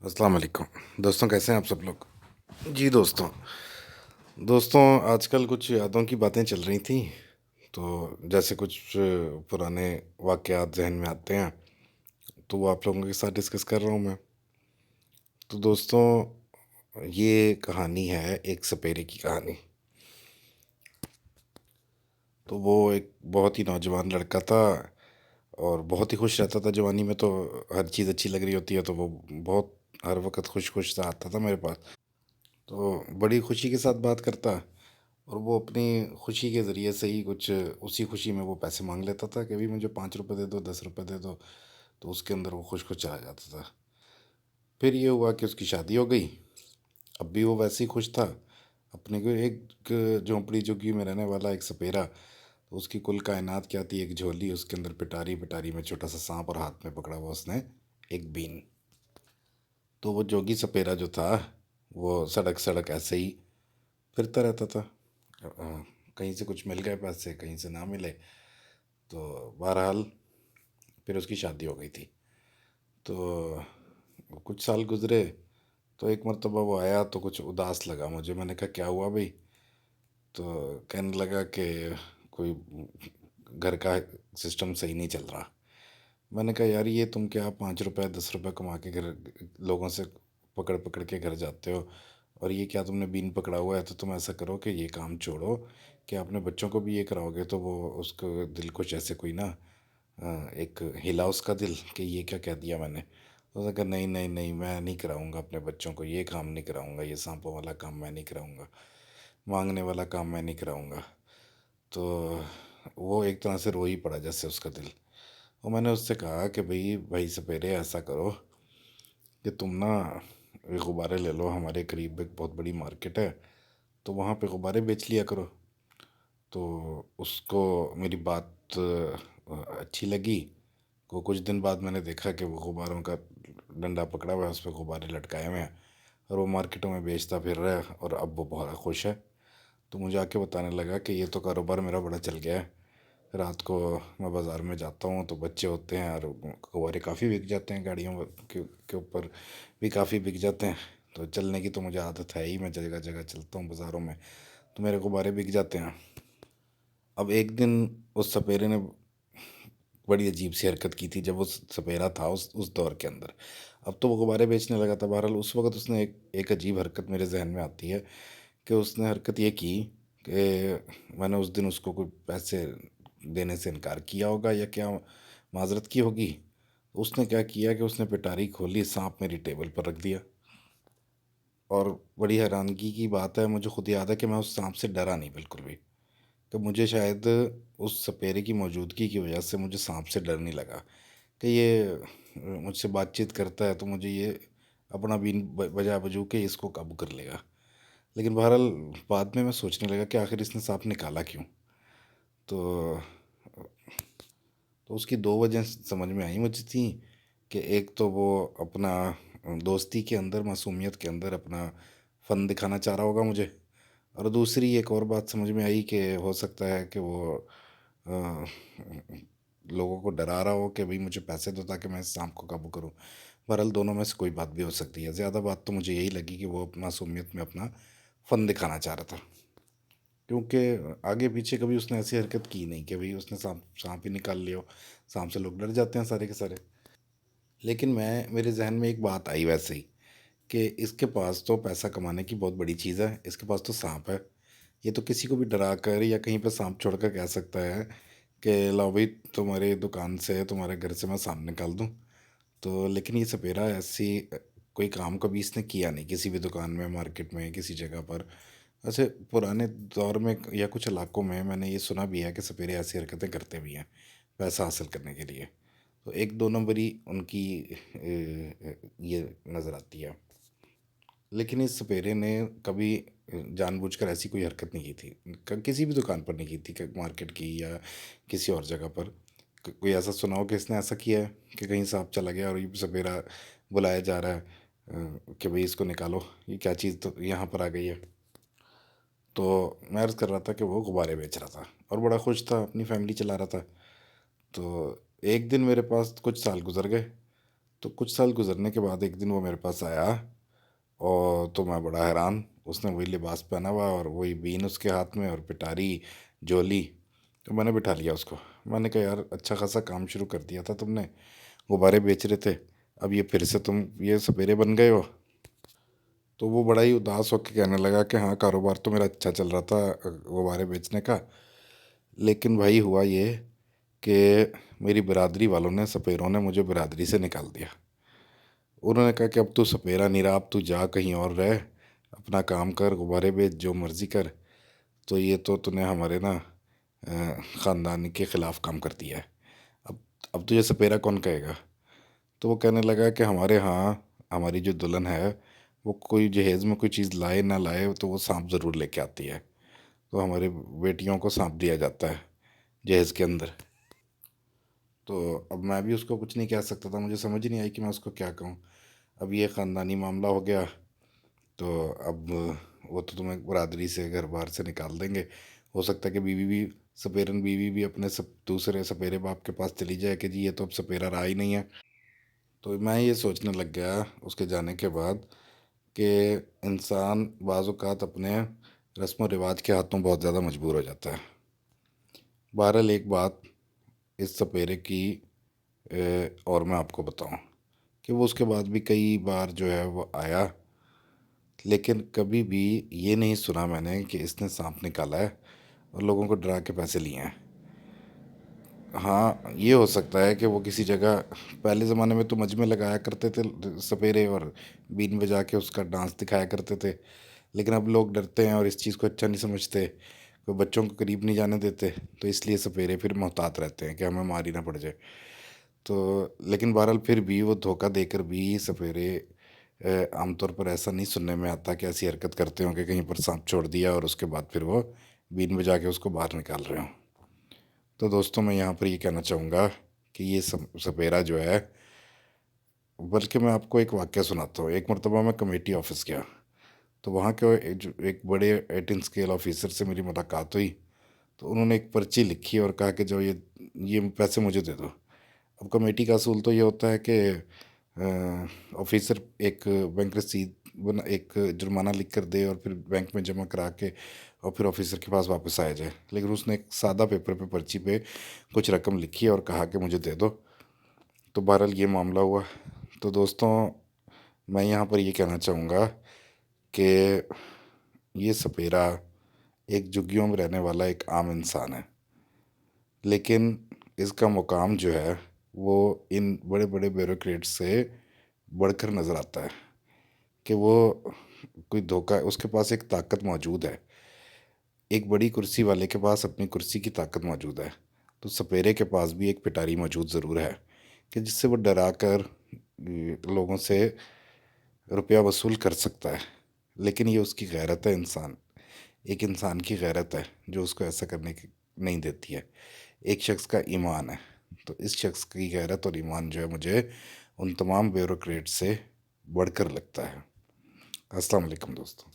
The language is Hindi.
अस्सलाम वालेकुम दोस्तों, कैसे हैं आप सब लोग। जी दोस्तों। दोस्तों, आजकल कुछ यादों की बातें चल रही थी। तो जैसे कुछ पुराने वाक़यात ज़हन में आते हैं, तो वो आप लोगों के साथ डिस्कस कर रहा हूँ मैं। तो दोस्तों, ये कहानी है एक सपेरे की कहानी। तो वो एक बहुत ही नौजवान लड़का था और बहुत ही खुश रहता था जवानी में। तो हर चीज़ अच्छी लग रही होती है तो वो बहुत हर वक़्त खुश खुश सा आता था मेरे पास। तो बड़ी खुशी के साथ बात करता और वो अपनी खुशी के ज़रिए से ही कुछ उसी खुशी में वो पैसे मांग लेता था कि भी मुझे 5 रुपए दे दो, 10 रुपए दे दो। तो उसके अंदर वो खुश खुश चला जाता था। फिर ये हुआ कि उसकी शादी हो गई। अब भी वो वैसे ही खुश था। अपने को एक झोंपड़ी झुग्गी में रहने वाला एक सपेरा, तो उसकी कुल कायनात क्या थी, एक झोली, उसके अंदर पिटारी पिटारी में छोटा सा सांप और हाथ में पकड़ा हुआ उसने एक बीन। तो वो जोगी सपेरा जो था, वो सड़क सड़क ऐसे ही फिरता रहता था। कहीं से कुछ मिल गए पैसे, कहीं से ना मिले। तो बहरहाल फिर उसकी शादी हो गई थी। तो कुछ साल गुजरे। तो एक मर्तबा वो आया तो कुछ उदास लगा मुझे। मैंने कहा क्या हुआ भाई। तो कहने लगा कि कोई घर का सिस्टम सही नहीं चल रहा। मैंने कहा यार, ये तुम क्या 5 रुपए 10 रुपए कमा के घर लोगों से पकड़ पकड़ के घर जाते हो, और ये क्या तुमने बीन पकड़ा हुआ है। तो तुम ऐसा करो कि ये काम छोड़ो, कि अपने बच्चों को भी ये कराओगे तो वो उसको दिल को जैसे कोई ना एक हिला उसका दिल कि ये क्या कह दिया मैंने। तो उसने कहा नहीं नहीं नहीं, मैं नहीं कराऊंगा अपने बच्चों को, ये काम नहीं कराऊंगा, ये सांपों वाला काम मैं नहीं कराऊंगा, मांगने वाला काम मैं नहीं कराऊंगा। तो वो एक तरह से रो ही पड़ा जैसे उसका दिल। और मैंने उससे कहा कि भाई भाई सपेरे, ऐसा करो कि तुम ना ये गुब्बारे ले लो, हमारे करीब एक बहुत बड़ी मार्केट है, तो वहाँ पे गुब्बारे बेच लिया करो। तो उसको मेरी बात अच्छी लगी। को कुछ दिन बाद मैंने देखा कि वो गुब्बारों का डंडा पकड़ा हुआ है, उस पर गुब्बारे लटकाए हुए हैं, और वो मार्केटों में बेचता फिर रहा है, और अब वो बहुत खुश है। तो मुझे आके बताने लगा कि ये तो कारोबार मेरा बड़ा चल गया है। रात को मैं बाज़ार में जाता हूँ तो बच्चे होते हैं और गुब्बारे काफ़ी बिक जाते हैं, गाड़ियों के ऊपर भी काफ़ी बिक जाते हैं। तो चलने की तो मुझे आदत है ही, मैं जगह जगह चलता हूँ बाज़ारों में, तो मेरे गुब्बारे बिक जाते हैं। अब एक दिन उस सपेरे ने बड़ी अजीब सी हरकत की थी, जब वो सपेरा था उस दौर के अंदर। अब तो वो गुब्बारे बेचने लगा था। बहरहाल उस वक्त उसने एक अजीब हरकत मेरे जहन में आती है कि उसने हरकत ये की कि मैंने उस दिन उसको कोई पैसे देने से इनकार किया होगा या क्या माजरत की होगी। उसने क्या किया कि उसने पिटारी खोली, सांप मेरी टेबल पर रख दिया। और बड़ी हैरानगी की बात है, मुझे खुद याद है कि मैं उस सांप से डरा नहीं बिल्कुल भी। कि मुझे शायद उस सपेरे की मौजूदगी की वजह से मुझे सांप से डर नहीं लगा कि ये मुझसे बातचीत करता है तो मुझे ये अपना बीन बजा बजू के इसको काबू कर लेगा। लेकिन बहरहाल बाद में मैं सोचने लगा कि आखिर इसने सांप निकाला क्यों। तो उसकी दो वजह समझ में आई मुझे थी। कि एक तो वो अपना दोस्ती के अंदर, मासूमियत के अंदर अपना फ़न दिखाना चाह रहा होगा मुझे। और दूसरी एक और बात समझ में आई कि हो सकता है कि वो अ, लोगों को डरा रहा हो कि भाई मुझे पैसे दो ताकि मैं इस सांप को काबू करूं। बहरहाल दोनों में से कोई बात भी हो सकती है। ज़्यादा बात तो मुझे यही लगी कि वो मासूमियत में अपना फ़न दिखाना चाह रहा था। क्योंकि आगे पीछे कभी उसने ऐसी हरकत की नहीं कि भाई उसने सांप सांप ही निकाल लिया हो। सांप से लोग डर जाते हैं सारे के सारे। लेकिन मेरे जहन में एक बात आई वैसे ही कि इसके पास तो पैसा कमाने की बहुत बड़ी चीज़ है, इसके पास तो सांप है। ये तो किसी को भी डरा कर या कहीं पर सांप छोड़ कर कह सकता है कि लाओ भाई, तुम्हारे दुकान से, तुम्हारे घर से मैं सांप निकाल दूं। तो लेकिन ये सपेरा ऐसी कोई काम कभी इसने किया नहीं किसी भी दुकान में, मार्केट में, किसी जगह पर। ऐसे पुराने दौर में या कुछ इलाकों में मैंने ये सुना भी है कि सपेरे ऐसी हरकतें करते भी हैं पैसा हासिल करने के लिए। तो एक दो नंबरी उनकी ये नज़र आती है। लेकिन इस सपेरे ने कभी जानबूझकर ऐसी कोई हरकत नहीं की थी। किसी भी दुकान पर नहीं की थी, मार्केट की या किसी और जगह पर। कोई ऐसा सुना हो कि इसने ऐसा किया है कि कहीं सांप चला गया और ये सपेरा बुलाया जा रहा है कि भाई इसको निकालो, ये क्या चीज़ तो यहाँ पर आ गई है। तो मैं अर्ज़ कर रहा था कि वो गुब्बारे बेच रहा था और बड़ा खुश था, अपनी फैमिली चला रहा था। तो एक दिन मेरे पास कुछ साल गुजर गए। तो कुछ साल गुजरने के बाद एक दिन वो मेरे पास आया, और तो मैं बड़ा हैरान। उसने वही लिबास पहना हुआ और वही बीन उसके हाथ में और पिटारी, झोली। तो मैंने बिठा लिया उसको। मैंने कहा, यार अच्छा खासा काम शुरू कर दिया था तुमने, गुब्बारे बेच रहे थे, अब ये फिर से तुम ये सपेरे बन गए हो। तो वो बड़ा ही उदास होकर कहने लगा कि हाँ, कारोबार तो मेरा अच्छा चल रहा था गुब्बारे बेचने का, लेकिन भाई हुआ ये कि मेरी बिरादरी वालों ने, सपेरों ने मुझे बिरादरी से निकाल दिया। उन्होंने कहा कि अब तू सपेरा नहीं रहा, अब तू जा कहीं और रह, अपना काम कर, गुब्बारे बेच, जो मर्ज़ी कर। तो ये तो तूने हमारे ना ख़ानदान के ख़िलाफ़ काम कर दिया है। अब अब तुझे सपेरा कौन कहेगा। तो वो कहने लगा कि हमारे यहाँ हमारी जो दुल्हन है, वो कोई जहेज़ में कोई चीज़ लाए ना लाए तो वो सांप ज़रूर लेके आती है। तो हमारी बेटियों को सांप दिया जाता है जहेज़ के अंदर। तो अब मैं भी उसको कुछ नहीं कह सकता था, मुझे समझ ही नहीं आई कि मैं उसको क्या कहूँ। अब ये ख़ानदानी मामला हो गया, तो अब वो तो तुम्हें बरादरी से घर बार से निकाल देंगे। हो सकता है कि बीवी भी, सपेरन बीवी भी अपने सब दूसरे सपेरे बाप के पास चली जाए कि जी ये तो अब सपेरा रहा ही नहीं है। तो मैं ये सोचने लग गया उसके जाने के बाद कि इंसान बाज़ औक़ात अपने रस्म व रिवाज के हाथों बहुत ज़्यादा मजबूर हो जाता है। बहरहाल एक बात इस सपेरे की, और मैं आपको बताऊं कि वो उसके बाद भी कई बार जो है वो आया, लेकिन कभी भी ये नहीं सुना मैंने कि इसने सांप निकाला है और लोगों को डरा के पैसे लिए हैं। हाँ, ये हो सकता है कि वो किसी जगह, पहले ज़माने में तो मजमे लगाया करते थे सपेरे, और बीन बजा के उसका डांस दिखाया करते थे। लेकिन अब लोग डरते हैं और इस चीज़ को अच्छा नहीं समझते, कोई बच्चों को करीब नहीं जाने देते, तो इसलिए सपेरे फिर मोहतात रहते हैं कि हमें मार ही ना पड़ जाए। तो लेकिन बहरहाल फिर भी वो धोखा देकर भी सपेरे आमतौर पर ऐसा नहीं सुनने में आता कि ऐसी हरकत करते हों कि कहीं पर सांप छोड़ दिया और उसके बाद फिर वो बीन बजा के उसको बाहर निकाल रहे हों। तो दोस्तों, मैं यहाँ पर ये कहना चाहूँगा कि ये सपेरा जो है, बल्कि मैं आपको एक वाक़या सुनाता हूँ। एक मरतबा मैं कमेटी ऑफिस गया, तो वहाँ के एक बड़े 18 स्केल ऑफिसर से मेरी मुलाकात हुई। तो उन्होंने एक पर्ची लिखी और कहा कि जो ये पैसे मुझे दे दो। अब कमेटी का असूल तो ये होता है कि ऑफिसर एक बैंक रसीद बना, एक जुर्माना लिख कर दे और फिर बैंक में जमा करा के और फिर ऑफिसर के पास वापस आया जाए। लेकिन उसने एक सादा पेपर पे, पर्ची पे कुछ रकम लिखी और कहा कि मुझे दे दो। तो बहरहाल ये मामला हुआ। तो दोस्तों, मैं यहाँ पर ये कहना चाहूँगा कि ये सपेरा एक झुग्गियों में रहने वाला एक आम इंसान है, लेकिन इसका मुकाम जो है वो इन बड़े बड़े ब्यूरोक्रेट्स से बढ़कर नज़र आता है कि वो कोई धोखा, उसके पास एक ताकत मौजूद है। एक बड़ी कुर्सी वाले के पास अपनी कुर्सी की ताकत मौजूद है, तो सपेरे के पास भी एक पिटारी मौजूद ज़रूर है कि जिससे वो डरा कर लोगों से रुपया वसूल कर सकता है। लेकिन ये उसकी गैरत है, एक इंसान की गैरत है जो उसको ऐसा करने की नहीं देती है। एक शख्स का ईमान है। तो इस शख्स की गैरत और ईमान जो है, मुझे उन तमाम ब्यूरोक्रेट से बढ़कर लगता है। अस्सलाम वालेकुम दोस्तों।